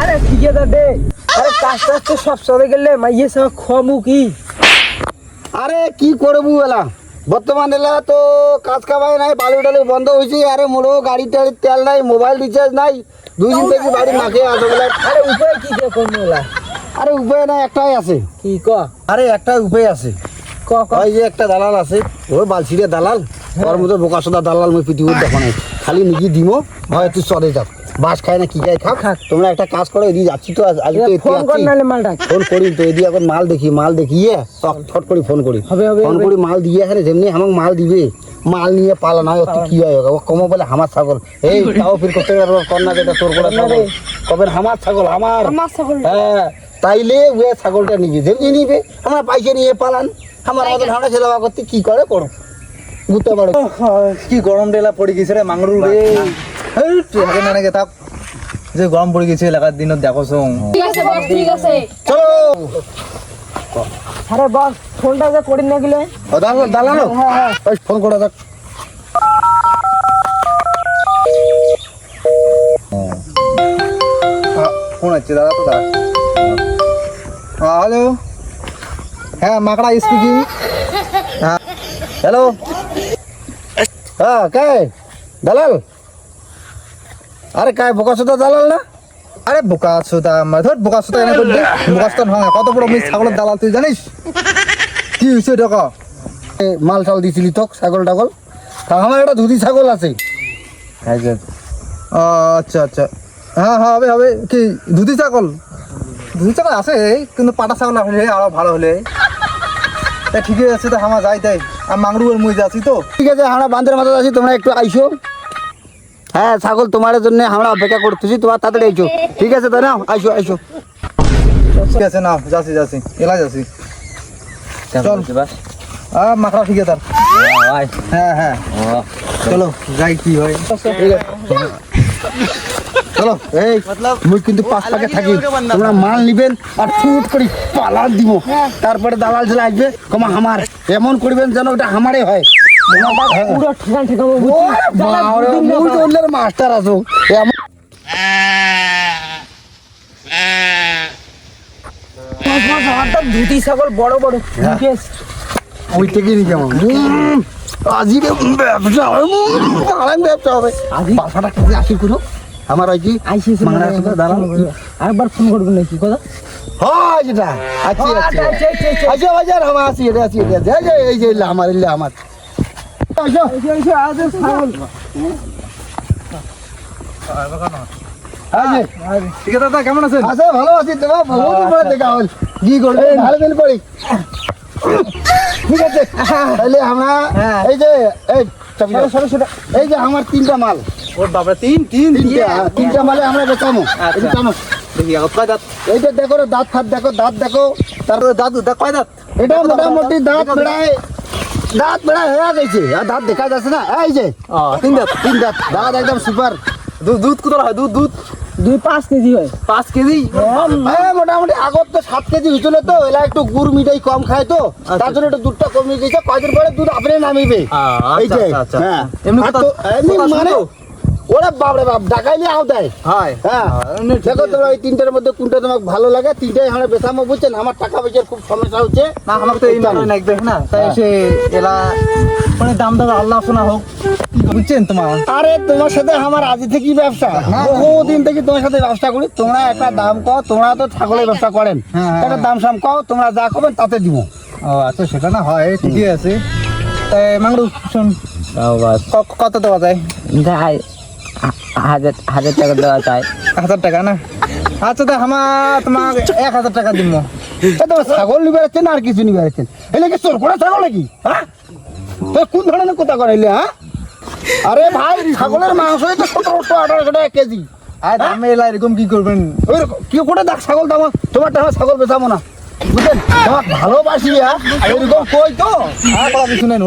আরে ঠিক আছে দে। আরে কাজটা তো সব চলে গেলে মাইয়ে সব খমু কি? আরে কি করবো এলা বর্তমান এলা তো কাজ কামাই নাই, বালু টালু বন্ধ হয়েছে। আরে মোড়ো গাড়ি টাড়ির তেল নাই, মোবাইল রিচার্জ নাই, 2 দিন থেকে বাড়ি না খেয়ে আসো বলে। আরে উপায় কি দিয়ে করবো এলা? আরে উপায় নাই, একটাই আছে। কি ক? আরে একটা উপায় আছে। ক ক। ওই যে একটা দালাল আছে, ওই বালছিরে দালাল, ওর মতো বোকা সোদা দালাল মই পৃথিবীর দেখো নাই। খালি নিজে দিমো হয় তুই চলে যাও, বাস খায় না কি খায় খাক। তোমরা একটা কাজ করো, এদিকে যাচ্ছি তো আজ তো ফোন কর নালে মাল ডাক। ফোন করি তো এদিকে এখন মাল দেখিয়ে ফট করে ফোন করি। ফোন করি মাল দিয়ে হ্যাঁ যেমনি আমাকে মাল দিবে, মাল নিয়ে পালা না তুই কি হয় ও কমো বলে আমার ছাগল। এই তাও ফির করতে পারবো কন্যা যেটা তোর করে কবে আমার ছাগল আমার ছাগল। হ্যাঁ তাইলে ওই ছাগলটা নিবে, যেমনি নিবে আমরা পয়সা নিয়ে পালান। আমার আমাদের ঠান্ডা ছেলে করতে কি করে করো বুঝতে পারো। কি গরম ডেলা পড়ে গেছে রে মাংরু রে। এই নানাকে থাক যে গরম পড়ে গেছে এলাকার দিনত দেখো সং। ঠিক আছে বস, ঠিক আছে। চলো আরে বস ফোনটা যে করে নিয়ে গেলে। ও দালাল ওই ফোন করে দেখ। ফোন আছে দাদা তো দাদা। হ্যালো, হ্যাঁ মাকড়া স্পিকিং। হ্যালো হ্যাঁ কে দালাল? আরে কায় বোকা সোদা দালাল না? আরে বোকা সুতা ধর বোকা সুতা এনে করবি বোকা সুতা নয়, কত বড় মিস ছাগলের দালাল তুই জানিস? কি হয়েছে টাকা মাল টাল দিছিলি তো ছাগল টাগল? তা আমার একটা ধুতি ছাগল আছে। আচ্ছা আচ্ছা, হ্যাঁ হ্যাঁ হবে হবে। কি দুধি ছাগল? দুধি ছাগল আছে কিন্তু পাটা ছাগল হলে আরো ভালো হলে। তা ঠিকই আছে, তো আমার যাই তাই আর মাংরুয়ের মুই যাচ্ছি তো। ঠিক আছে আমরা বান্ধের মাথা আছি, তোমরা একটু আইসো। হ্যাঁ ছাগল তোমার জন্য আমরা অপেক্ষা করতেছি, তোমার তাড়াতাড়ি আইসো। ঠিক আছে তাই না, আইসো আইসো। ঠিক আছে না যাচ্ছি যাচ্ছি এলা যাচ্ছি। চল মাকড়া ঠিক আছে তার। হ্যাঁ হ্যাঁ চলো যাই কি হয়। ঠিক আছে চলো। এই মুই কিন্তু 5 টাকা থাকি, তোমরা মাল নিবেন আর ফুট করে পালা দিব। তারপরে দালাল ছেলে আসবে কমা আমার এমন করবেন যেন ওটা আমারই হয়। পুরো ঠিকান ঠিকান মাস্টার আছো এমন ধুতি ছাগল বড় বড়। ওই থেকে নি কেমন আজিবে ব্যবসা ব্যবসা হবে। আজি বাসাটা কি আসি কোনো আমার ওই কি আইসিস মাংরা সোদা দালাল আরেকবার ফোন করবেন নাকি কথা? হয় যেটা আছি আছি আচ্ছা বাজার আমার আছি এটা আছি এটা এই যে আমার ইল্লা আমার ঠিক আছে দাদা কেমন আছেন? আচ্ছা ভালো আছি তো, বহুত বড় দেখা হল। কি করবে ভালো দিন করি। ঠিক আছে তাহলে আমরা এই যে এই এই যে আমার 3টা মাল। ওর বাবা তিনটা মালে আমরা বেচামো। দেখি কয় দাঁত? এইটা দেখো দাঁত ফাত দেখো, দাঁত দেখো। তারপরে দাঁত কয় দাঁত? এটা মোটামুটি দাঁত বেড়ায় হয়ে গেছে, আর দাঁত দেখা যাচ্ছে না। এই যে 3 দাঁত। 3 দাঁত, দাঁত একদম সুপার। দুধ কত হয়? দুধ 2-5 কেজি হয়। 5 কেজি। মোটামুটি আগত তো 7 কেজি হয়েছিল, তো এলা একটু গুড় মিঠাই কম খায় তো তার জন্য একটু দুধটা কমে গেছে। কয়দিন পরে দুধ আপনি নামিবে। এই যে হ্যাঁ এমনি মানে ওরা বাপরে বাপ ডাকাইলে আও দেয়। হয় হ্যাঁ দেখো তোমরা এই 3টার মধ্যে কোনটা তোমাকে ভালো লাগে, 3টাই আমরা বেচামো বুঝছেন। আমার টাকা পয়সার খুব সমস্যা হচ্ছে না, আমাকে তো এই মাত্র নাকবে না, তাই এসে এলা মানে দাম দাদা আল্লাহ শোনা হোক বুঝছেন তোমার। আরে তোমার সাথে আমার আজ থেকেই ব্যবসা, বহুদিন থেকে তোমার সাথে ব্যবসা করি। তোমরা একটা দাম কও, তোমরা তো ছাগলের ব্যবসা করেন, একটা দাম সাম কও, তোমরা যা করবেন তাতে দিব। ও আচ্ছা সেটা না হয় ঠিকই আছে। তাই মাংরু শোন কত দেওয়া যায়? যাই 1000 টাকা দেওয়া চাই। 1000 টাকা না? আচ্ছা তা আমার তোমার 1000 টাকা দিব। তোমার ছাগল নিবে যাচ্ছেন আর কিছু নিবে যাচ্ছেন, এলে কি চোর করা ছাগল নাকি? হ্যাঁ কোন ধরনের কথা করাইলে? হ্যাঁ আরে ভাই ছাগলের মাংস তো 1700-1800 টাকা কেজি। আর দামে এলা এরকম কি করবেন? কি করে দেখ ছাগল দাম, তোমারটা আমার ছাগল বেচাবো না বুঝলেন। তোমার ভালোবাসি এরকম কই তো আর কিছু নেই।